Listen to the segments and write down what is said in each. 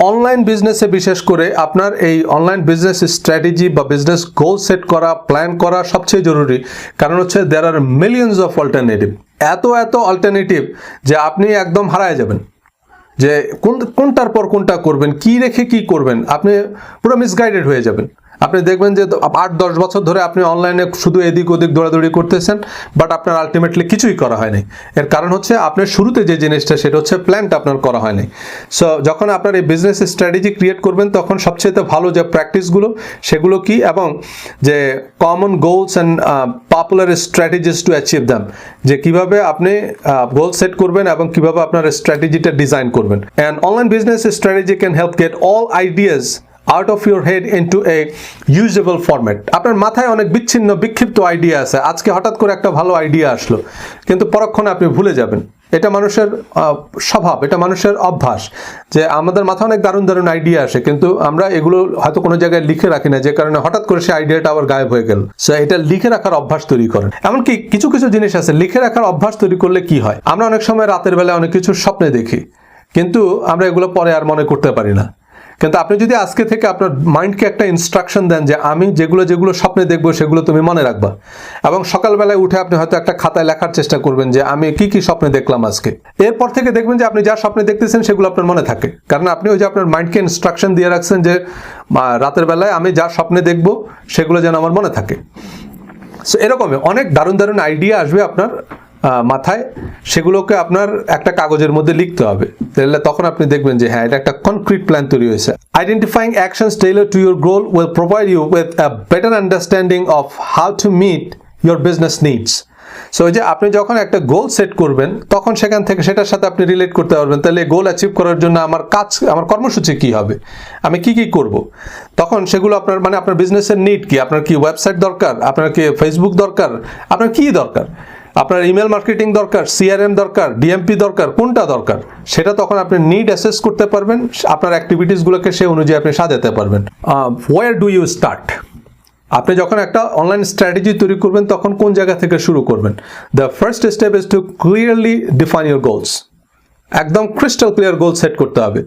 Online বিজনেসে বিশেষ করে আপনার এই অনলাইন বিজনেস স্ট্র্যাটেজি বা বিজনেস গোল সেট করা, প্ল্যান করা সবচেয়ে জরুরি। কারণ হচ্ছে দেয়ার আর মিলিয়নস অফ অল্টারনেটিভ, এত অল্টারনেটিভ যে আপনি একদম হারায় যাবেন যে কোনটার পর কোনটা করবেন, কি রেখে কি করবেন, আপনি পুরো মিসগাইডেড হয়ে যাবেন। আপনি দেখবেন যে 8-10 বছর ধরে আপনি অনলাইনে শুধু এদিক ওদিক দৌড়াদৌড়ি করতেছেন, বাট আপনার আলটিমেটলি কিছুই করা হয়নি। এর কারণ হচ্ছে আপনার শুরুতে যে জিনিসটা সেটা হচ্ছে প্ল্যানটা আপনার করা হয়নি। সো যখন আপনার এই বিজনেস স্ট্র্যাটেজি ক্রিয়েট করবেন তখন সবচেয়ে ভালো যে প্র্যাকটিসগুলো সেগুলো কি, এবং যে common goals and popular strategies to achieve them, যে কিভাবে আপনি গোল সেট করবেন এবং কিভাবে আপনার স্ট্র্যাটেজিটা ডিজাইন করবেন। And online business strategy can help gate all ideas out of your head into a usable format. আপনার মাথায় অনেক বিচ্ছিন্ন বিক্ষিপ্ত আইডিয়া আছে, আজকে হঠাৎ করে একটা ভালো আইডিয়া আসলো, কিন্তু পরক্ষণে আপনি ভুলে যাবেন। এটা মানুষের স্বভাব, এটা মানুষের অভ্যাস যে আমাদের মাথায় অনেক দারুণ আইডিয়া আসে, কিন্তু আমরা এগুলো হয়তো কোনো জায়গায় লিখে রাখি না, যে কারণে হঠাৎ করে সেই আইডিয়াটা আবার গায়েব হয়ে গেল। সো এটা লিখে রাখার অভ্যাস তৈরি করেন। এমনকি কিছু জিনিস আছে লিখে রাখার অভ্যাস তৈরি করলে কি হয়, আমরা অনেক সময় রাতের বেলায় অনেক কিছু স্বপ্নে দেখি, কিন্তু আমরা এগুলো পরে আর মনে করতে পারি না। কিন্তু আপনি যদি আজকে থেকে আপনার মাইন্ডকে একটা ইনস্ট্রাকশন দেন যে আমি যেগুলো স্বপ্নে দেখবো সেগুলো তুমি মনে রাখবা, এবং সকালবেলায় উঠে আপনি হয়তো একটা খাতায় লেখার চেষ্টা করবেন যে আমি কি স্বপ্নে দেখলাম আজকে, এরপর থেকে দেখবেন যে আপনি যা স্বপ্নে দেখতেছেন সেগুলো আপনার মনে থাকে, কারণ আপনি ওই যে আপনার মাইন্ডকে ইনস্ট্রাকশন দিয়ে রাখছেন যে রাতের বেলায় আমি যা স্বপ্নে দেখবো সেগুলো যেন আমার মনে থাকে। সো এরকমই অনেক দারুণ আইডিয়া আসবে আপনার মাথায়, সেগুলোকে আপনার একটা কাগজের মধ্যে লিখতে হবে, তাহলে তখন আপনি দেখবেন যে হ্যাঁ এটা একটা কনক্রিট প্ল্যান তৈরি হয়েছে। Identifying actions tailored to your goal will provide you with a better understanding of how to meet your business needs. So যে আপনি যখন একটা গোল সেট করবেন তখন সেখান থেকে সেটার সাথে আপনি রিলেট করতে পারবেন, তাহলে গোল অ্যাচিভ করার জন্য আমার কর্মসূচি কি হবে, আমি কি করব, তখন সেগুলো আপনার আপনার বিজনেসের নিড কি, আপনার কি ওয়েবসাইট দরকার, আপনার কি ফেসবুক দরকার, আপনার কি দরকার, আপনার ইমেল মার্কেটিং দরকার, সিআরএম দরকার, ডিএমপি দরকার, কোনটা দরকার, সেটা তখন আপনি নিড অ্যাসেস করতে পারবেন, আপনার অ্যাক্টিভিটিসগুলোকে সে অনুযায়ী আপনি সাজাতে পারবেন। Where do you start? আপনি যখন একটা অনলাইন স্ট্র্যাটেজি তৈরি করবেন তখন কোন জায়গা থেকে শুরু করবেন? The first step is to clearly define your goals. একদম ক্রিস্টাল ক্লিয়ার গোল সেট করতে হবে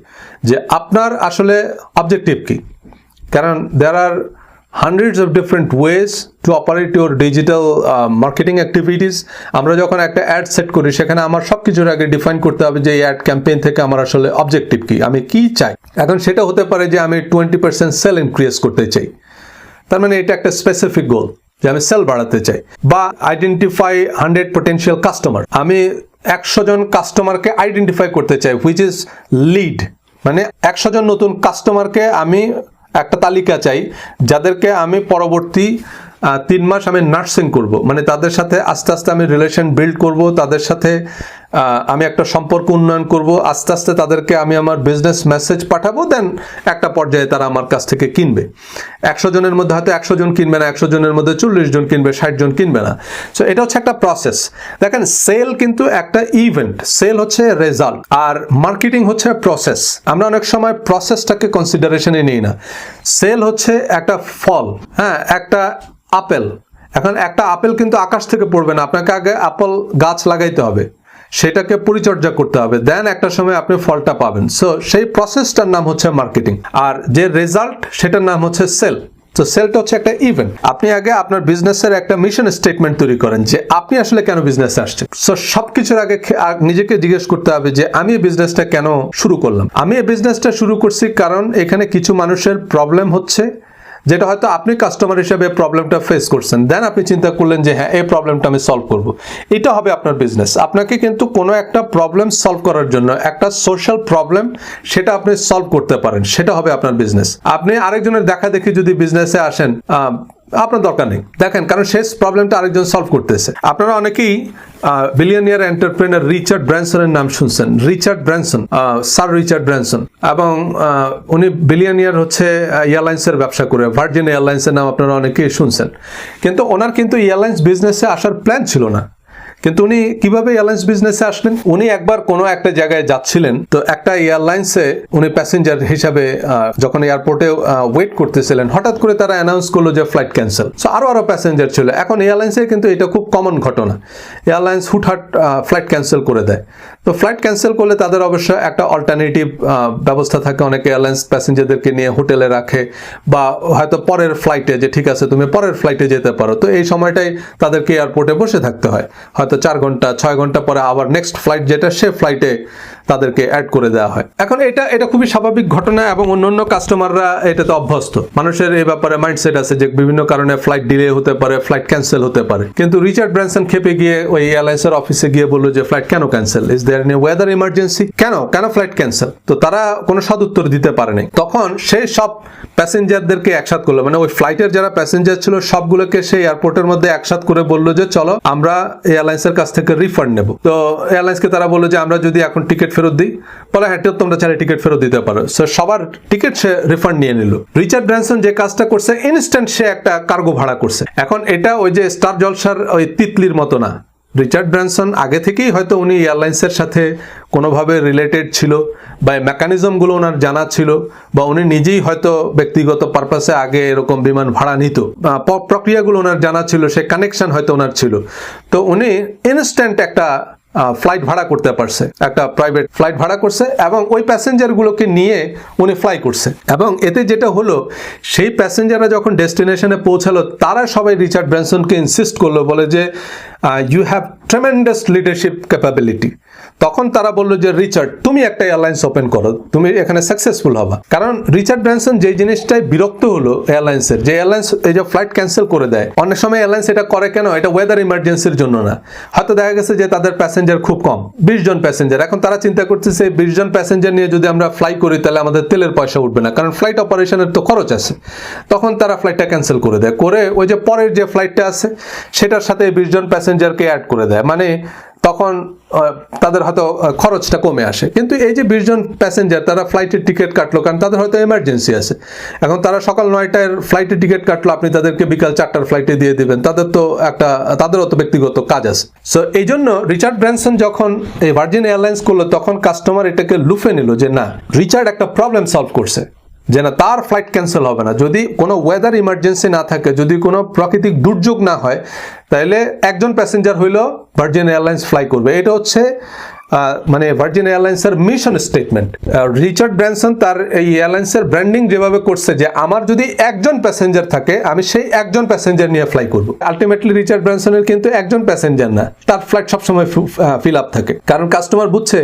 যে আপনার আসলে অবজেক্টিভ কি, কারণ দেয়ার আর hundreds of different ways to operate your digital marketing activities. আমরা যখন একটা অ্যাড সেট করি সেখানে আমার সবকিছুর আগে ডিফাইন করতে হবে যে এই অ্যাড ক্যাম্পেইন থেকে আমার আসলে অবজেক্টিভ কি, আমি কি চাই। এখন সেটা হতে পারে যে আমি 20% সেল ইনক্রিজ করতে চাই, তার মানে এটা একটা স্পেসিফিক গোল যে আমি সেল বাড়াতে চাই। বা আইডেন্টিফাই 100 পটেনশিয়াল কাস্টমার, আমি 100 জন কাস্টমারকে আইডেন্টিফাই করতে চাই, হুইচ ইজ লিড, মানে 100 জন নতুন কাস্টমারকে আমি একটা তালিকা চাই যাদেরকে আমি পরবর্তী 3 মাস আমি নার্সিং করব, মানে তাদের সাথে আস্তে আস্তে আমি রিলেশন বিল্ড করব, তাদের সাথে আমি একটা সম্পর্ক উন্নয়ন করব, আস্তে আস্তে তাদেরকে আমি আমার বিজনেস মেসেজ পাঠাবো, দেন একটা পর্যায়ে তারা আমার কাছ থেকে কিনবে। 100 জনের মধ্যে হয়তো 100 জন কিনবে না, 100 জনের মধ্যে 40 জন কিনবে, 60 জন কিনবে না। সো এটা হচ্ছে একটা প্রসেস। দেখেন সেল কিন্তু একটা ইভেন্ট, সেল হচ্ছে রেজাল্ট, আর মার্কেটিং হচ্ছে প্রসেস। আমরা অনেক সময় প্রসেসটাকে কনসিডারেশনে নিই না। সেল হচ্ছে একটা ফল, হ্যাঁ একটা আপেল। এখন একটা আপেল কিন্তু আকাশ থেকে পড়বে না, আপনাকে আগে আপেল গাছ লাগাইতে হবে, সেটাকে পরিচর্যা করতে হবে, দেন একটা সময় আপনি ফলটা পাবেন। সো সেই প্রসেসটার নাম হচ্ছে মার্কেটিং, আর যে রেজাল্ট সেটার নাম হচ্ছে সেল। তো সেলটা হচ্ছে একটা ইভেন্ট। আপনি আগে আপনার বিজনেসের একটা মিশন স্টেটমেন্ট তৈরি করেন যে আপনি আসলে কেন বিজনেসে আসছেন। সো সবকিছুর আগে নিজেকে জিজ্ঞেস করতে হবে যে আমি এই বিজনেসটা কেন শুরু করলাম। আমি এই বিজনেসটা শুরু করছি কারণ এখানে কিছু মানুষের প্রবলেম হচ্ছে, যেটা হয়তো আপনি কাস্টমার হিসেবে প্রবলেমটা ফেস করছেন, দেন আপনি চিন্তা করলেন যে হ্যাঁ এই প্রবলেমটা আমি সলভ করব, এটা হবে আপনার বিজনেস। আপনাকে কিন্তু কোনো একটা প্রবলেম সলভ করার জন্য একটা সোশ্যাল প্রবলেম সেটা আপনি সলভ করতে পারেন, সেটা হবে আপনার বিজনেস। আপনি আরেকজনের দেখা দেখি যদি বিজনেসে আসেন আপনার দরকার নেই, দেখেন, কারণ শেষ প্রবলেমটা আরেকজন সলভ করতেছে। আপনারা অনেকেই বিলিয়নিয়ার এন্টারপ্রেনার রিচার্ড ব্র্যানসনের নাম শুনছেন। Richard Branson, sir Richard Branson, এবং উনি বিলিয়নিয়ার হচ্ছে এয়ারলাইন্সের ব্যবসা করে, ভার্জিন এয়ারলাইন্সের নাম আপনারা অনেকেই শুনছেন। কিন্তু ওনার কিন্তু এয়ারলাইন্স বিজনেসে আসার প্ল্যান ছিল না, কিন্তু উনি কিভাবে এয়ারলাইন্স বিজনেসে আসলেন? উনি একবার কোনো একটা জায়গায় যাচ্ছিলেন, তো একটা এয়ারলাইন্সে উনি প্যাসেঞ্জার হিসাবে যখন এয়ারপোর্টে ওয়েট করতেছিলেন, হঠাৎ করে তারা অ্যানাউন্স করলো যে ফ্লাইট ক্যান্সেল। সো আরো প্যাসেঞ্জার ছিল। এখন এয়ারলাইন্সে কিন্তু এটা খুব কমন ঘটনা, এয়ারলাইন্স হুটহাট ফ্লাইট ক্যান্সেল করে দেয়। তো ফ্লাইট ক্যান্সেল করলে তাদের অবশ্য একটা অল্টারনেটিভ ব্যবস্থা থাকে, অনেকে এয়ারলাইন্স প্যাসেঞ্জারদেরকে নিয়ে হোটেলে রাখে বা হয়তো পরের ফ্লাইটে, যে ঠিক আছে তুমি পরের ফ্লাইটে যেতে পারো, তো এই সময়টাই তাদেরকে এয়ারপোর্টে বসে থাকতে হয়, হয়তো 4 ঘন্টা 6 ঘন্টা পরে আবার নেক্সট ফ্লাইট যেটা সে ফ্লাইটে তাদেরকে অ্যাড করে দেওয়া হয়। এখন এটা খুবই স্বাভাবিক ঘটনা এবং অন্যান্য কাস্টমাররা এটাতে অভ্যস্ত। মানুষের এই ব্যাপারে মাইন্ডসেট আছে যে বিভিন্ন কারণে ফ্লাইট ডিলে হতে পারে, ফ্লাইট ক্যান্সেল হতে পারে। কিন্তু রিচার্ড ব্র্যানসন খেপে গিয়ে ওই এয়ারলাইন্সের অফিসে গিয়ে বললো যে ফ্লাইট কেন cancel, is there any weather emergency, কেন ফ্লাইট ক্যান্সেল? তো তারা কোনো সদুত্তর দিতে পারেনি। তখন সেই সব প্যাসেঞ্জারদেরকে একসাথ করলো, মানে ওই ফ্লাইটের যারা প্যাসেঞ্জার ছিল সবগুলোকে সেই এয়ারপোর্টের মধ্যে একসাথ করে বললো যে চলো আমরা এয়ারলাইন্সের কাছ থেকে রিফান্ড নেব। তো এয়ারলাইন্সকে তারা বললো যে আমরা যদি এখন টিকিট ফেরত দিই, বলে হ্যাঁ তোমরা চাইলে টিকিট ফেরত দিতে পারো। সো সবার টিকিট সে রিফান্ড নিয়ে নিল। রিচার্ড ব্র্যানসন যে কাজটা করছে, ইনস্ট্যান্ট সে একটা কার্গো ভাড়া করছে। এখন এটা ওই যে স্টার জলসার ওই তিতলির মতো না। রিচার্ড ব্র্যানসন আগে থেকেই হয়তো উনি এয়ারলাইন্সের সাথে কোনোভাবে রিলেটেড ছিল বা মেকানিজমগুলো ওনার জানা ছিল, বা উনি নিজেই হয়তো ব্যক্তিগত পারপাসে আগে এরকম বিমান ভাড়া নিত, প্রক্রিয়াগুলো ওনার জানা ছিল, সে কানেকশন হয়তো ওনার ছিল। তো উনি ইনস্ট্যান্ট একটা ফ্লাইট ভাড়া করতে পারছে, একটা প্রাইভেট ফ্লাইট ভাড়া করছে এবং ওই প্যাসেঞ্জারগুলোকে নিয়ে উনি ফ্লাই করছে। এবং এতে যেটা হলো, সেই প্যাসেঞ্জাররা যখন ডেস্টিনেশনে পৌঁছালো তারা সবাই রিচার্ড ব্র্যানসনকে ইনসিস্ট করলো, বলে যে you have tremendous leadership capability. তখন তারা বললো যে রিচার্ড তুমি একটা এয়ারলাইন্স ওপেন করো, তুমি এখানে সাকসেসফুল হবা। কারণ রিচার্ড ব্র্যানসন যে জিনিসটাই বিরক্ত হলো এয়ারলাইন্সের, যে এয়ারলাইন্স এই যে ফ্লাইট ক্যান্সেল করে দেয়, অনেক সময় এয়ারলাইন্স এটা করে কেন, এটা ওয়েদার ইমার্জেন্সির জন্য না। হয়তো দেখা গেছে যে তাদের প্যাসেঞ্জার খুব কম, 20 জন প্যাসেঞ্জার। এখন তারা চিন্তা করতেছে 20 জন প্যাসেঞ্জার নিয়ে যদি আমরা ফ্লাই করি তাহলে আমাদের তেলের পয়সা উঠবে না, কারণ ফ্লাইট অপারেশনের তো খরচ আছে। তখন তারা ফ্লাইটটা ক্যান্সেল করে দেয়, করে ওই যে পরের যে ফ্লাইটটা আছে সেটার সাথে 20 জন প্যাসেঞ্জারকে অ্যাড করে দেয়, মানে তখন তাদের হয়তো খরচটা কমে আসে। কিন্তু এই যে 20 জন প্যাসেঞ্জার তারা ফ্লাইটের টিকিট কাটলো, কারণ তাদের হয়তো এমার্জেন্সি আছে। এখন তারা সকাল 9টার ফ্লাইটের টিকিট কাটলো, আপনি তাদেরকে বিকাল 4টার ফ্লাইটে দিয়ে দিবেন, তাদেরও তো ব্যক্তিগত কাজ আছে। সো এই জন্য রিচার্ড ব্র্যানসন যখন এই ভার্জিন এয়ারলাইন্স করলো, তখন কাস্টমার এটাকে লুফে নিল যে না, রিচার্ড একটা প্রবলেম সলভ করছে, যে না তার ফ্লাইট ক্যান্সেল হবে না। যদি কোনো ওয়েদার ইমার্জেন্সি না থাকে, যদি কোনো প্রাকৃতিক দুর্যোগ না হয়, তাহলে একজন প্যাসেঞ্জার হইলেও ভার্জিন এয়ারলাইন্স ফ্লাই করবে। এটা হচ্ছে মানে ভার্জিন এয়ারলাইন্সের মিশন স্টেটমেন্ট। রিচার্ড ব্র্যানসন তার এই এয়ারলাইন্সের ব্র্যান্ডিং যেভাবে করছে, যে আমার যদি একজন প্যাসেঞ্জার থাকে আমি সেই একজন প্যাসেঞ্জার নিয়ে ফ্লাই করব। আলটিমেটলি রিচার্ড ব্র্যানসনের কিন্তু একজন প্যাসেঞ্জার না, তার ফ্লাইট সবসময় ফিল আপ থাকে, কারণ কাস্টমার বুঝছে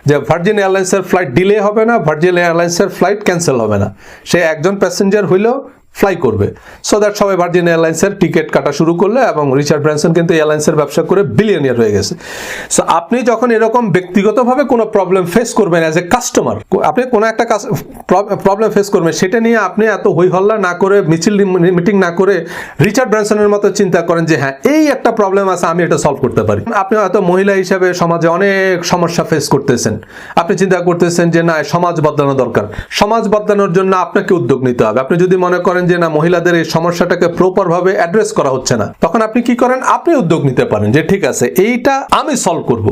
যে ভার্জিন এয়ারলাইন্সের ফ্লাইট ডিলে হবে না, ভার্জিন এয়ারলাইন্সের ফ্লাইট ক্যান্সেল হবে না, সে একজন প্যাসেঞ্জার হইলেও ফ্লাই করবে। সো দ্যাট সবাই ভার্জিন এয়ারলাইন্সের টিকিট কাটা শুরু করলো এবং রিচার্ড ব্র্যানসন কিন্তু এয়ারলাইন্সের ব্যবসা করে বিলিয়নিয়ার হয়ে গেছে। সো আপনি যখন এরকম ব্যক্তিগতভাবে কোনো প্রবলেম ফেস করবেন অ্যাজ এ কাস্টমার, আপনি কোনো একটা প্রবলেম ফেস করবেন, সেটা নিয়ে আপনি এত হইহল্লা না করে, মিটিং না করে রিচার্ড ব্র্যানসনের মতো চিন্তা করেন যে হ্যাঁ এই একটা প্রবলেম আছে, আমি এটা সলভ করতে পারি। আপনি হয়তো মহিলা হিসেবে সমাজে অনেক সমস্যা ফেস করতেছেন, আপনি চিন্তা করতেছেন যে না সমাজ বদলানো দরকার। সমাজ বদলানোর জন্য আপনাকে উদ্যোগ নিতে হবে। আপনি যদি মনে করেন যে না মহিলাদের এই সমস্যাটাকে প্রপার ভাবে অ্যাড্রেস করা হচ্ছে না, তখন আপনি কি করেন, আপনি উদ্যোগ নিতে পারেন যে ঠিক আছে এইটা আমি সলভ করব,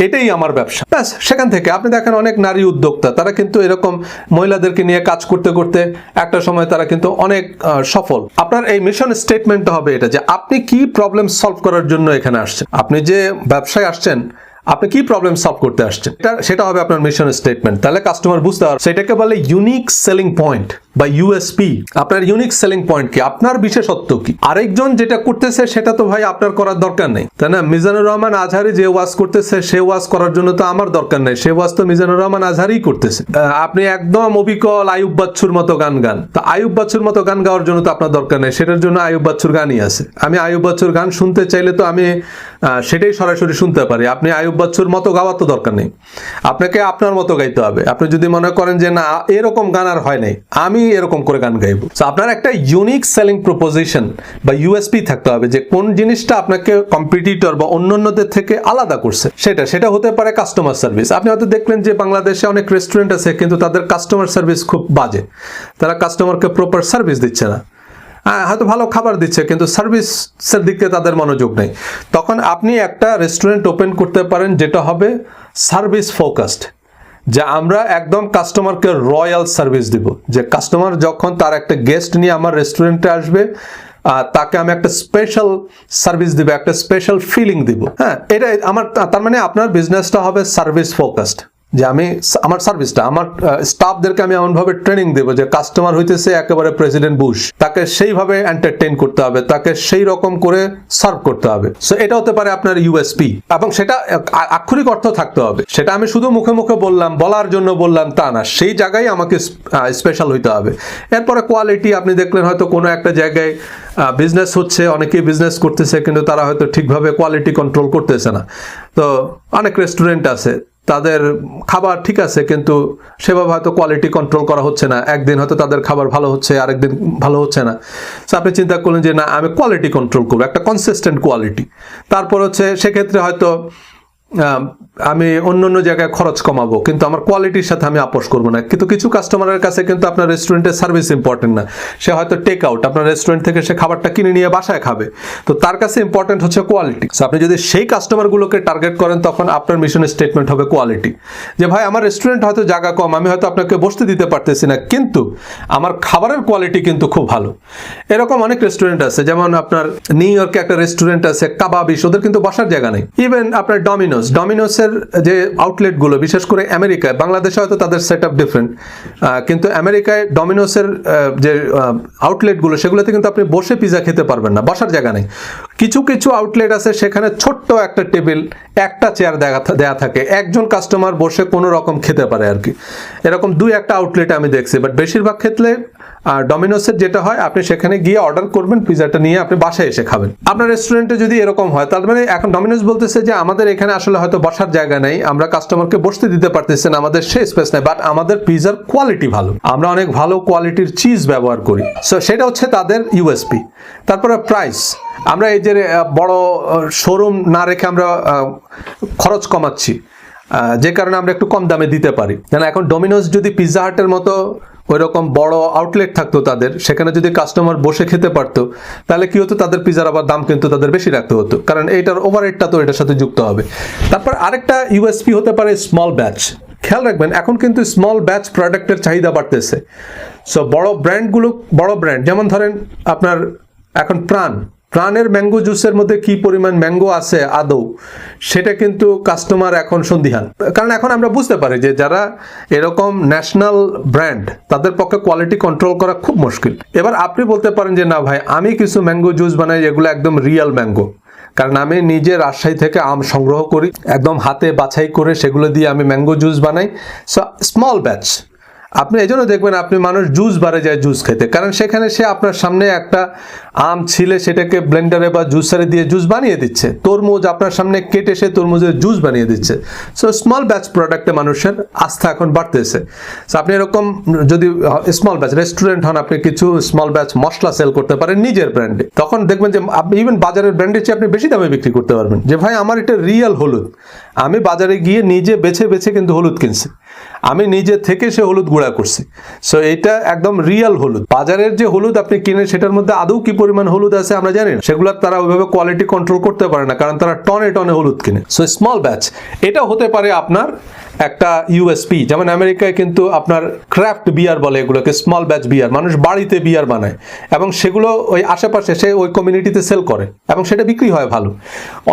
এটাই আমার ব্যবসা। ব্যাস, সেখান থেকে আপনি দেখেন অনেক নারী উদ্যোক্তা, তারা কিন্তু এরকম মহিলাদেরকে নিয়ে কাজ করতে করতে একটা সময় তারা কিন্তু অনেক সফল। আপনার এই মিশন স্টেটমেন্টটা হবে এটা, যে আপনি কি প্রবলেম সলভ করার জন্য এখানে আসছেন, আপনি যে ব্যবসায় আসছেন আপনি কি প্রবলেম সলভ করতে আসছেন, সেটা হবে আপনার মিশন স্টেটমেন্ট। তাহলে কাস্টমার বুঝতে পারবে। সেটাকে বলে ইউনিক সেলিং পয়েন্ট বা ইউএসপি। আপনার ইউনিক সেলিং পয়েন্ট কি, আপনার বিশেষত্ব কি। আরেকজন যেটা করতেছে সেটা তো ভাই আপনার করার দরকার নেই, তাই না? মিজানুর রহমান আজহারি যে ওয়াজ করতেছে, সে ওয়াজ করার জন্য তো আমার দরকার নেই, সে ওয়াজ তো মিজানুর রহমান আজহারিই করতেছে। আপনি একদম অবিকল আয়ুব বাচ্চুর মতো গান গান, তো আয়ুব বাচ্চুর মতো গান গাওয়ার জন্য তো আপনার দরকার নেই, সেটার জন্য আয়ুব বাচ্চুর গানই আছে। আমি আয়ুব বাচ্চুর গান শুনতে চাইলে তো আমি সেটাই সরাসরি শুনতে পারি। আপনি আয়ুব বাচ্চুর মতো গাওয়ার তো দরকার নেই, আপনাকে আপনার মতো গাইতে হবে। আপনি যদি মনে করেন যে না এরকম গান আর হয় নাই, আমি এরকম করে গান গাইবো, আপনার একটা ইউনিক সেলিং প্রপোজিশন বা ইউএসপি থাকতে হবে, যে কোন জিনিসটা আপনাকে কম্পিটিটর বা অন্যান্যদের থেকে আলাদা করছে। সেটা হতে পারে কাস্টমার সার্ভিস। আপনি হয়তো দেখলেন যে বাংলাদেশে অনেক রেস্টুরেন্ট আছে কিন্তু তাদের কাস্টমার সার্ভিস খুব বাজে, তারা কাস্টমারকে প্রপার সার্ভিস দিচ্ছে না। হয়তো ভালো খাবার দিচ্ছে কিন্তু সার্ভিসের দিকে তাদের মনোযোগ নেই। তখন আপনি একটা রেস্টুরেন্ট ওপেন করতে পারেন যেটা হবে সার্ভিস ফোকাসড, যে আমরা একদম কাস্টমারকে রয়্যাল সার্ভিস দিব, যে কাস্টমার যখন তার একটা গেস্ট নিয়ে আমার রেস্টুরেন্টে আসবে, তাকে আমি একটা স্পেশাল সার্ভিস দিব, একটা স্পেশাল ফিলিং দিব। হ্যাঁ, এটা আমার, তার মানে আপনার বিজনেসটা হবে সার্ভিস ফোকাসড, যে আমি আমার সার্ভিসটা, আমার স্টাফদেরকে আমি এমনভাবে ট্রেনিং দেবো যে কাস্টমার হইতেছে একেবারে প্রেসিডেন্ট বুশ, তাকে সেইভাবে এন্টারটেইন করতে হবে, তাকে সেই রকম করে সার্ভ করতে হবে। সো এটা হতে পারে আপনার ইউএসপি, এবং সেটা আক্ষরিক অর্থ থাকতে হবে। সেটা আমি শুধু মুখে মুখে বললাম, বলার জন্য বললাম তা না, সেই জায়গায় আমাকে স্পেশাল হইতে হবে। এরপরে কোয়ালিটি, আপনি দেখলেন হয়তো কোনো একটা জায়গায় বিজনেস হচ্ছে, অনেকেই বিজনেস করতেছে কিন্তু তারা হয়তো ঠিকভাবে কোয়ালিটি কন্ট্রোল করতেছে না। তো অনেক রেস্টুরেন্ট আছে, তাদের খাবার ঠিক আছে কিন্তু সেভাবে হয়তো কোয়ালিটি কন্ট্রোল করা হচ্ছে না। একদিন হয়তো তাদের খাবার ভালো হচ্ছে, আরেকদিন ভালো হচ্ছে না। সো আপনি চিন্তা করলেন যে না, আমি কোয়ালিটি কন্ট্রোল করবো, একটা কনসিস্টেন্ট কোয়ালিটি। তারপর হচ্ছে সেক্ষেত্রে হয়তো আমি অন্য জায়গায় খরচ কমাবো, কিন্তু আমার কোয়ালিটির সাথে আমি আপোষ করবো না। কিন্তু কিছু কাস্টমারের কাছে কিন্তু আপনার রেস্টুরেন্টের সার্ভিস ইম্পর্টেন্ট না, সে হয়তো টেক আউট, আপনার রেস্টুরেন্ট থেকে সে খাবারটা কিনে নিয়ে বাসায় খাবে, তো তার কাছে ইম্পর্টেন্ট হচ্ছে কোয়ালিটি। সো আপনি যদি সেই কাস্টমারগুলোকে টার্গেট করেন, তখন আপনার মিশন স্টেটমেন্ট হবে কোয়ালিটি। যে ভাই, আমার রেস্টুরেন্ট হয়তো জায়গা কম, আমি হয়তো আপনাকে বসতে দিতে পারতেছি না, কিন্তু আমার খাবারের কোয়ালিটি কিন্তু খুব ভালো। এরকম অনেক রেস্টুরেন্ট আছে, যেমন আপনার নিউ ইয়র্কে একটা রেস্টুরেন্ট আছে কাবাবিশ, ওদের কিন্তু বসার জায়গা নেই। ইভেন আপনার ডমিনোসের যে আউটলেটগুলো, বিশেষ করে আমেরিকায়, বাংলাদেশে হয়তো তাদের সেট আপ ডিফারেন্ট, কিন্তু আমেরিকায় ডমিনোসের যে আউটলেটগুলো, সেগুলোতে কিন্তু আপনি বসে পিজা খেতে পারবেন না, বসার জায়গা নেই। কিছু কিছু আউটলেট আছে সেখানে ছোট্ট একটা টেবিল, একটা চেয়ার দেয়া থাকে, একজন কাস্টমার বসে কোনো রকম খেতে পারে আর কি। এরকম 2-1টা আউটলেট আমি দেখছি, বাট বেশিরভাগ ক্ষেত্রে ডমিনোসের যেটা হয়, আপনি সেখানে গিয়ে অর্ডার করবেন, পিজাটা নিয়ে আপনি বাসায় এসে খাবেন। আপনার রেস্টুরেন্টে যদি এরকম হয়, তার মানে এখন ডমিনোস বলতেছে যে আমাদের এখানে আসলে হয়তো বসার জায়গা নেই, আমরা কাস্টমারকে বসতে দিতে পারতেছি না, আমাদের সেই স্পেস নেই, বাট আমাদের পিজার কোয়ালিটি ভালো, আমরা অনেক ভালো কোয়ালিটির চিজ ব্যবহার করি। সো সেটা হচ্ছে তাদের ইউএসপি। তারপরে প্রাইস, আমরা এই যে বড় শোরুম না রেখে আমরা খরচ কমাচ্ছি, যে কারণে আমরা একটু কম দামে দিতে পারি। কেন এখন ডমিনোস যদি পিৎজা হাটের মতো ওই রকম বড় আউটলেট থাকতো তাদের, সেখানে যদি কাস্টমার বসে খেতে পারতো, তাহলে কি হতো, তাদের পিজার আবার দাম কিন্তু তাদের বেশি রাখতে হতো, কারণ এইটার ওভারহেডটা তো এটার সাথে যুক্ত হবে। তারপর আরেকটা ইউএসপি হতে পারে স্মল ব্যাচ। খেয়াল রাখবেন, এখন কিন্তু স্মল ব্যাচ প্রোডাক্টের চাহিদা বাড়তেছে। সো বড় ব্র্যান্ড, যেমন ধরেন আপনার এখন প্রাণের ম্যাঙ্গো জুসের মধ্যে কি পরিমাণ ম্যাঙ্গো আছে আদৌ, সেটা কিন্তু কাস্টমার এখন সন্দিহান। কারণ এখন আমরা বুঝতে পারি যে যারা এরকম ন্যাশনাল ব্র্যান্ড, তাদের পক্ষে কোয়ালিটি কন্ট্রোল করা খুব মুশকিল। এবার আপনি বলতে পারেন যে না ভাই, আমি কিছু ম্যাঙ্গো জুস বানাই যেগুলো একদম রিয়েল ম্যাঙ্গো, কারণ আমি নিজে রাজশাহী থেকে আম সংগ্রহ করি, একদম হাতে বাছাই করে সেগুলো দিয়ে আমি ম্যাঙ্গো জুস বানাই। সো স্মল ব্যাচ, আপনি এই জন্য দেখবেন আপনি মানুষ জুস বারে যায় জুস খেতে, কারণ সেখানে সে আপনার সামনে একটা আম ছিলে সেটাকে ব্লেন্ডারে বা জুসারে দিয়ে জুস বানিয়ে দিচ্ছে, তরমুজ আপনার সামনে কেটে সে তরমুজের জুস বানিয়ে দিচ্ছে। সো স্মল ব্যাচ প্রোডাক্টে মানুষের আস্থা এখন বাড়তেছে। সো আপনি এরকম যদি স্মল ব্যাচ রেস্টুরেন্ট হন, আপনি কিছু স্মল ব্যাচ মশলা সেল করতে পারেন নিজের ব্র্যান্ডে, তখন দেখবেন যে আপনি ইভেন বাজারের ব্র্যান্ডের চেয়ে আপনি বেশি দামে বিক্রি করতে পারবেন। যে ভাই, আমার এটা রিয়েল হলুদ, আমি বাজারে গিয়ে নিজে বেছে বেছে কিন্তু হলুদ কিনছি, আমি নিজে থেকে সে হলুদ গুঁড়া করছি। সো এটা একদম রিয়েল হলুদ। বাজারের যে হলুদ আপনি কিনে, সেটার মধ্যে আদৌ কি পরিমাণ হলুদ আছে আমরা জানি না, সেগুলো তারা ওইভাবে কোয়ালিটি কন্ট্রোল করতে পারে না, কারণ তারা টনে টনে হলুদ কিনে। সো স্মল ব্যাচ, এটা হতে পারে আপনার একটা ইউএসপি। যেমন আমেরিকায় কিন্তু আপনার ক্রাফট বিয়ার বলে এগুলোকে, স্মল ব্যাচ বিয়ার, মানুষ বাড়িতে বিয়ার বানায় এবং সেগুলো ওই আশেপাশে সে ওই কমিউনিটিতে সেল করে এবং সেটা বিক্রি হয় ভালো।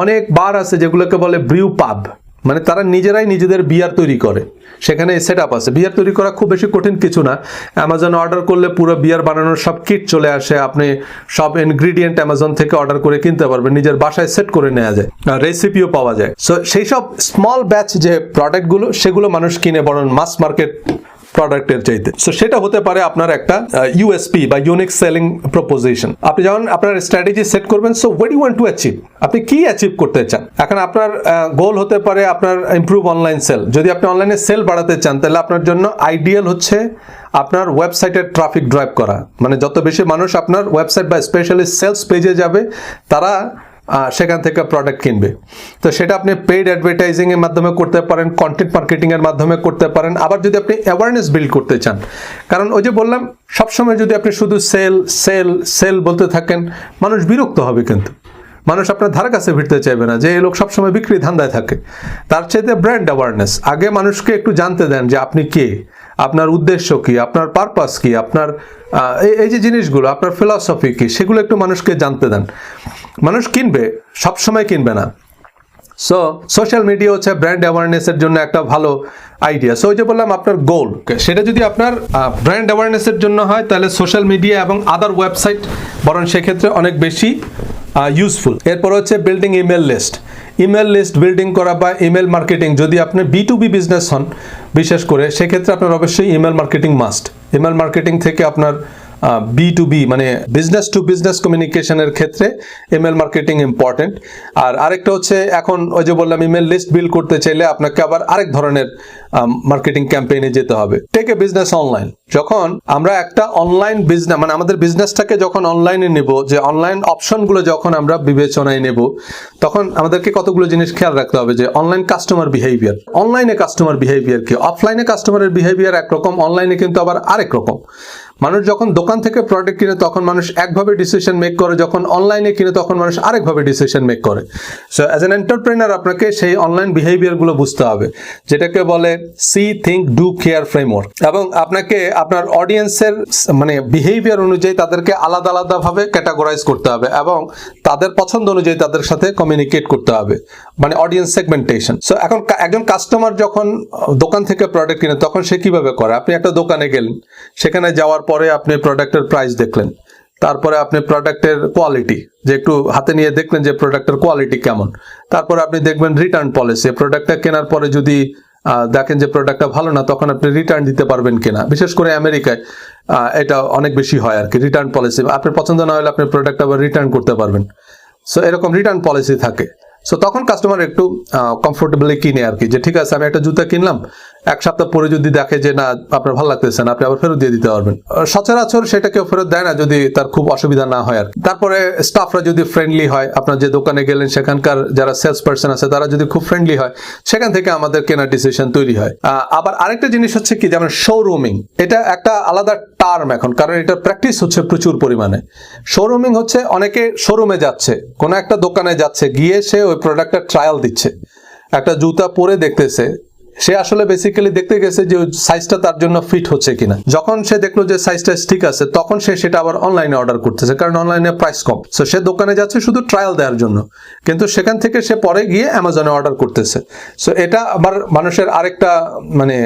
অনেক বার আছে যেগুলোকে বলে ব্রিউ পাব, মানে তারা নিজেরাই নিজেদের বিয়ার তৈরি করে, সেখানে সেট আপ আছে। বিয়ার তৈরি করা খুব বেশি কঠিন কিছু না, অ্যামাজনে অর্ডার করলে পুরো বিয়ার বানানোর সব কিট চলে আসে, আপনি সব ইনগ্রিডিয়েন্ট অ্যামাজন থেকে অর্ডার করে কিনতে পারবেন, নিজের বাসায় সেট করে নেওয়া যায়, রেসিপিও পাওয়া যায়। সো সেই সব স্মল ব্যাচ যে প্রোডাক্টগুলো, সেগুলো মানুষ কিনে বরং মাস মার্কেট প্রোডাক্টের চাইতে। সো সেটা হতে পারে আপনার একটা ইউএসপি বা ইউনিক সেলিং প্রপোজিশন। আপনি যখন আপনার স্ট্র্যাটেজি সেট করবেন, so what you want to achieve, আপনি কি অ্যাচিভ করতে চান। এখন আপনার গোল হতে পারে আপনার ইমপ্রুভ অনলাইন সেল। যদি আপনি অনলাইনে সেল বাড়াতে চান, তাহলে আপনার জন্য আইডিয়াল হচ্ছে আপনার ওয়েবসাইটের ট্রাফিক ড্রাইভ করা, মানে যত বেশি মানুষ আপনার ওয়েবসাইট বা স্পেশালি সেলস পেজে যাবে, তারা সেখান থেকে প্রোডাক্ট কিনবে। তো সেটা আপনি পেইড অ্যাডভার্টাইজিং এর মাধ্যমে করতে পারেন, কন্টেন্ট মার্কেটিং এর মাধ্যমে করতে পারেন। আবার যদি আপনি অ্যাওয়ারনেস বিল্ড করতে চান, কারণ ওই যে বললাম, সবসময় যদি আপনি শুধু সেল সেল সেল বলতে থাকেন, মানুষ বিরক্ত হবে, কিন্তু মানুষ আপনার ধারে কাছে ভিড়তে চাইবে না, যে এই লোক সবসময় বিক্রি ধান্দায় থাকে। তার চাইতে ব্র্যান্ড অ্যাওয়ারনেস, আগে মানুষকে একটু জানতে দেন যে আপনি কে, আপনার উদ্দেশ্য কি, আপনার পারপাস কি, আপনার এই যে জিনিসগুলো, আপনার ফিলসফি কি, সেগুলো একটু মানুষকে জানতে দেন। মানুষ কিনবে, সবসময় কিনবে না। সো সোশ্যাল মিডিয়া হচ্ছে ব্র্যান্ড অ্যাওয়ারনেসের জন্য একটা ভালো আইডিয়া। সো ওই যে বললাম আপনার গোল, সেটা যদি আপনার ব্র্যান্ড অ্যাওয়ারনেসের জন্য হয় তাহলে সোশ্যাল মিডিয়া এবং আদার ওয়েবসাইট বরং সেক্ষেত্রে অনেক বেশি ইউজফুল। এরপর হচ্ছে building email list. Email list building করা বা ইমেল মার্কেটিং, যদি আপনি B2B বিজনেস হন বিশেষ করে, সেক্ষেত্রে আপনার অবশ্যই email marketing must. Email marketing থেকে আপনার B2B মানে বিজনেস টু বিজনেস কমিউনিকেশনের ক্ষেত্রে ইমেল মার্কেটিং ইম্পর্টেন্ট। আর আরেকটা হচ্ছে এখন ওই যে বললাম ইমেল লিস্ট বিল্ড করতে চাইলে আপনাকে আবার আরেক ধরনের মার্কেটিং ক্যাম্পেইনে যেতে হবে। Take a business online. যখন আমরা একটা অনলাইন বিজনেস মানে আমাদের বিজনেসটাকে যখন অনলাইনে নেব, যে অনলাইন অপশনগুলো যখন আমরা বিবেচনায় নেব, তখন আমাদেরকে কতগুলো জিনিস খেয়াল রাখতে হবে। যে অনলাইন কাস্টমার বিহেভিয়ার, অনলাইনে কাস্টমার বিহেভিয়ার কি, অফলাইনে কাস্টমারের বিহেভিয়ার একরকম, অনলাইনে কিন্তু আবার আরেক রকম। মানুষ যখন দোকান থেকে প্রোডাক্ট কিনে তখন মানুষ একভাবে ডিসিশন মেক করে, যখন অনলাইনে কিনে তখন মানুষ আরেকভাবে ডিসিশন মেক করে। সো অ্যাজ অ্যান এন্টারপ্রেনার আপনাকে সেই অনলাইন বিহেভিয়ারগুলো বুঝতে হবে, যেটাকে বলে see think do care framework. এবং আপনাকে আপনার অডিয়েন্সের মানে বিহেভিয়ার অনুযায়ী তাদেরকে আলাদা আলাদাভাবে ক্যাটাগরাইজ করতে হবে এবং তাদের পছন্দ অনুযায়ী তাদের সাথে কমিউনিকেট করতে হবে, মানে অডিয়েন্স সেগমেন্টেশন। সো এখন একজন কাস্টমার যখন দোকান থেকে প্রোডাক্ট কিনে তখন সে কিভাবে করে? আপনি একটা দোকানে গেলেন, সেখানে যাওয়ার পরে আপনি প্রোডাক্টের প্রাইস দেখলেন, তারপরে আপনি প্রোডাক্টের কোয়ালিটি যে একটু হাতে নিয়ে দেখলেন যে প্রোডাক্টের কোয়ালিটি কেমন, তারপরে আপনি দেখবেন রিটার্ন পলিসি। প্রোডাক্টটা কেনার পরে যদি দেখেন যে প্রোডাক্টটা ভালো না, তখন আপনি রিটার্ন দিতে পারবেন কিনা। বিশেষ করে আমেরিকায় এটা অনেক বেশি হয় আর কি, রিটার্ন পলিসি। আপনার পছন্দ না হলে আপনি প্রোডাক্ট আবার রিটার্ন করতে পারবেন। সো এরকম রিটার্ন পলিসি থাকে। সো তখন কাস্টমার একটু কমফোর্টেবলি কিনে আর কি, যে ঠিক আছে আমি একটা জুতা কিনলাম, এক সপ্তাহ পরে যদি দেখে যে না আপনার ভালো লাগতেছে না, আপনি আবার ফেরত দিয়ে দিতে পারবেন। সচরাচর সেটা কেউ ফেরত দেয় না যদি তার খুব অসুবিধা না হয় আর কি। তারপরে স্টাফরা যদি ফ্রেন্ডলি হয়, আপনার যে দোকানে গেলেন সেখানকার যারা সেলস পার্সন আছে তারা যদি খুব ফ্রেন্ডলি হয়, সেখান থেকে আমাদের কেনার ডিসিশন তৈরি হয়। আবার আরেকটা জিনিস হচ্ছে কি, যেমন শোরুমিং, এটা একটা আলাদা টার্ম এখন, কারণ এটা প্র্যাকটিস হচ্ছে প্রচুর পরিমাণে। শোরুমিং হচ্ছে অনেকে শোরুমে যাচ্ছে, কোনো একটা দোকানে যাচ্ছে, গিয়ে সে ওই প্রোডাক্টটা ট্রায়াল দিচ্ছে, একটা জুতা পরে দেখতেছে। সে আসলে বেসিক্যালি দেখতে গেছে যে সাইজটা তার জন্য ফিট হচ্ছে কিনা। যখন সে দেখলো যে সাইজটা ঠিক আছে, তখন সে সেটা আবার অনলাইনে অর্ডার করতেছে, কারণ অনলাইনে প্রাইস কম। সো সে দোকানে যাচ্ছে শুধু ট্রায়াল দেওয়ার জন্য, কিন্তু সেখান থেকে সে পরে গিয়ে অ্যামাজনে অর্ডার করতেছে। সো এটা আবার মানুষের আরেকটা মানে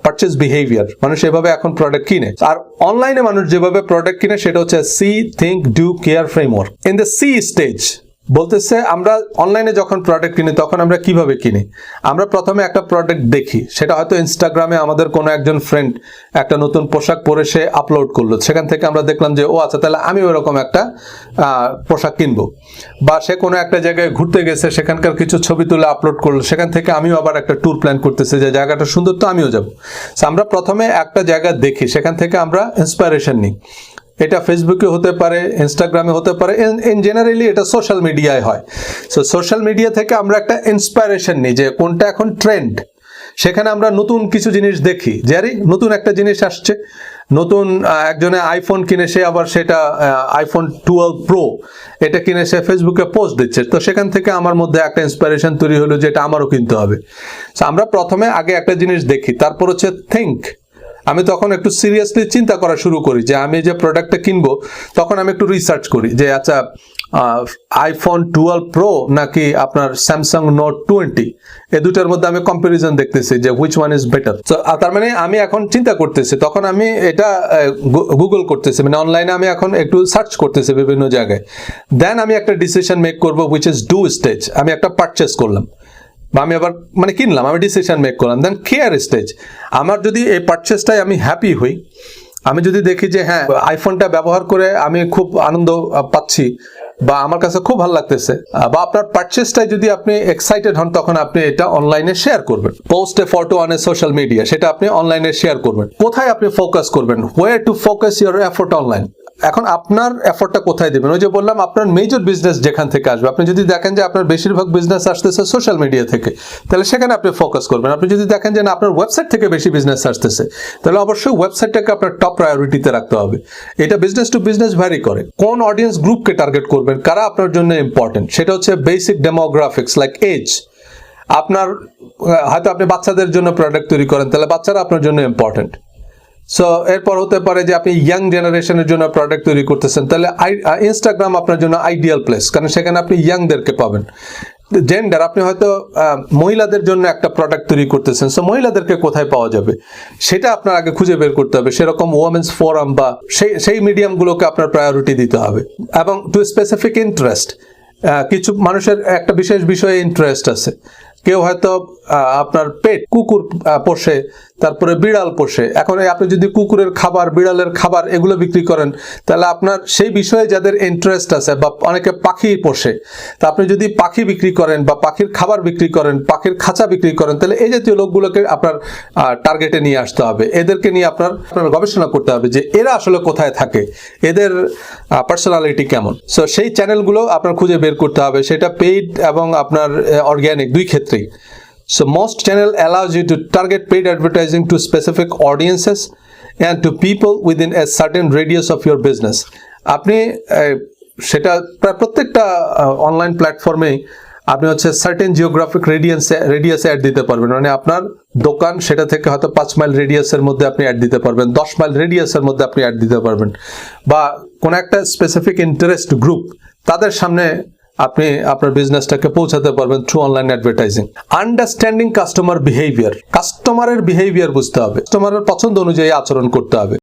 পারচেজ বিহেভিয়ার, মানুষ এভাবে এখন প্রোডাক্ট কিনে। আর অনলাইনে মানুষ যেভাবে প্রোডাক্ট কিনে সেটা হচ্ছে see think do care framework. In the see stage বলতেছে আমরা অনলাইনে যখন প্রোডাক্ট কিনি তখন আমরা কিভাবে কিনি? আমরা প্রথমে একটা প্রোডাক্ট দেখি, সেটা হয়তো ইনস্টাগ্রামে আমাদের কোনো একজন ফ্রেন্ড একটা নতুন পোশাক পরে সে আপলোড করলো, সেখান থেকে আমরা দেখলাম যে ও আচ্ছা তাহলে আমি ওরকম একটা পোশাক কিনবো। বা সে কোনো একটা জায়গায় ঘুরতে গেছে, সেখানকার কিছু ছবি তুলে আপলোড করলো, সেখান থেকে আমিও আবার একটা ট্যুর প্ল্যান করতেছি যে জায়গাটা সুন্দর, তো আমিও যাবো। আমরা প্রথমে একটা জায়গা দেখি, সেখান থেকে আমরা ইন্সপিরেশন নিই। এটা ফেসবুকে হতে পারে, ইনস্টাগ্রামে হতে পারে, ইন জেনারেলি এটা সোশ্যাল মিডিয়ায় হয়। সো সোশ্যাল মিডিয়া থেকে আমরা একটা ইন্সপিরেশন নিই যে কোনটা এখন ট্রেন্ড। সেখানে আমরা নতুন কিছু জিনিস দেখি, যে আরে নতুন একটা জিনিস আসছে, নতুন একজনে আইফোন কিনে সে আবার সেটা আইফোন 12 প্রো এটা কিনে সে ফেসবুকে পোস্ট দিচ্ছে, তো সেখান থেকে আমার মধ্যে একটা ইন্সপিরেশন তৈরি হলো যে এটা আমারও কিনতে হবে। সো আমরা প্রথমে আগে একটা জিনিস দেখি, তারপর হচ্ছে থিঙ্ক। আমি তখন একটু সিরিয়াসলি চিন্তা করা শুরু করি যে আমি যে প্রোডাক্টটা কিনবো, তখন আমি একটু রিসার্চ করি যে আচ্ছা আইফোন 12 প্রো নাকি আপনার স্যামসাং নোট 20, এই দুটার মধ্যে আমি কম্পারিজন দেখতেছি যে হুইচ ওয়ান ইজ বেটার। তো তার মানে আমি এখন চিন্তা করতেছি, তখন আমি এটা গুগল করতেছি, মানে অনলাইনে আমি এখন একটু সার্চ করতেছি বিভিন্ন জায়গায়। দেন আমি একটা ডিসিশন মেক করবো হুইচ ইজ ডু স্টেজ। আমি একটা পারচেস করলাম বা আমি আবার মানে কিনলাম, আমি ডিসিশন মেক করলাম। দেন কেয়ার স্টেজ, আমার যদি এই পারচেসটাই আমি হ্যাপি হই, আমি যদি দেখি যে হ্যাঁ আইফোনটা ব্যবহার করে আমি খুব আনন্দ পাচ্ছি বা আমার কাছে খুব ভালো লাগতেছে, বা আপনার পারচেসটাই যদি আপনি এক্সাইটেড হন, তখন আপনি এটা অনলাইনে শেয়ার করবেন। Post A photo on a social media, সেটা আপনি অনলাইনে শেয়ার করবেন। কোথায় আপনি ফোকাস করবেন? হোয়ার to focus your effort online. এখন আপনার এফোর্টটা কোথায় দেবেন? ওই যে বললাম আপনার মেজর বিজনেস যেখান থেকে আসবে, আপনি যদি দেখেন যে আপনার বেশিরভাগ বিজনেস আসতেছে সোশ্যাল মিডিয়া থেকে, তাহলে সেখানে আপনি ফোকাস করবেন। আপনি যদি দেখেন যে না আপনার ওয়েবসাইট থেকে বেশি বিজনেস আসতেছে, তাহলে অবশ্যই ওয়েবসাইটটাকে আপনার টপ প্রায়োরিটিতে রাখতে হবে। এটা বিজনেস টু বিজনেস ভ্যারি করে। কোন অডিয়েন্স গ্রুপকে টার্গেট করবেন, কারা আপনার জন্য ইম্পর্টেন্ট, সেটা হচ্ছে বেসিক ডেমোগ্রাফিক্স লাইক এজ। আপনার হয়তো আপনি বাচ্চাদের জন্য প্রোডাক্ট তৈরি করেন, তাহলে বাচ্চারা আপনার জন্য ইম্পর্টেন্ট। সো এরপর হতে পারে যে আপনি ইয়াং জেনারেশনের জন্য প্রোডাক্ট তৈরি করতেছেন, তাহলে ইনস্টাগ্রাম আপনার জন্য আইডিয়াল প্লেস, কারণ সেখানে আপনি ইয়াংদেরকে পাবেন। জেন্ডার, আপনি হয়তো মহিলাদের জন্য একটা প্রোডাক্ট তৈরি করতেছেন, সো মহিলাদেরকে কোথায় পাওয়া যাবে সেটা আপনার আগে খুঁজে বের করতে হবে। সেরকম ওমেন্স ফোরাম বা সেই মিডিয়ামগুলোকে আপনার প্রায়োরিটি দিতে হবে। এবং টু স্পেসিফিক ইন্টারেস্ট, কিছু মানুষের একটা বিশেষ বিষয়ে ইন্টারেস্ট আছে। কেউ হয়তো আপনার পেট কুকুর পোষে, তারপরে বিড়াল পোষে। এখন আপনি যদি কুকুরের খাবার, বিড়ালের খাবার এগুলো বিক্রি করেন, তাহলে আপনার সেই বিষয়ে যাদের ইন্টারেস্ট আছে, বা অনেকে পাখি পোষে, তা আপনি যদি পাখি বিক্রি করেন বা পাখির খাবার বিক্রি করেন, পাখির খাঁচা বিক্রি করেন, তাহলে এই জাতীয় লোকগুলোকে আপনার টার্গেটে নিয়ে আসতে হবে। এদেরকে নিয়ে আপনার গবেষণা করতে হবে যে এরা আসলে কোথায় থাকে, এদের পার্সোনালিটি কেমন। সো সেই চ্যানেলগুলো আপনার খুঁজে বের করতে হবে, সেটা পেইড এবং আপনার অর্গ্যানিক দুই ক্ষেত্রেই। So most channel allows you to target paid advertising to specific audiences and to people within a certain radius of your business. আপনি সেটা প্রায় প্রত্যেকটা অনলাইন প্ল্যাটফর্মে আপনি হচ্ছে সার্টেন জিওগ্রাফিক রেডিয়াসে অ্যাড দিতে পারবেন। মানে আপনার দোকান, সেটা থেকে হয়তো 5 মাইল রেডিয়াসের মধ্যে আপনি অ্যাড দিতে পারবেন, 10 মাইল রেডিয়াসের মধ্যে আপনি অ্যাড দিতে পারবেন, বা কোনো একটা স্পেসিফিক ইন্টারেস্ট গ্রুপ, তাদের সামনে আপনি আপনার বিজনেসটাকে পৌঁছাতে পারবেন through online advertising. Understanding customer behaviour, কাস্টমারের বিহেভিয়ার বুঝতে হবে, কাস্টমারের পছন্দ অনুযায়ী আচরণ করতে হবে।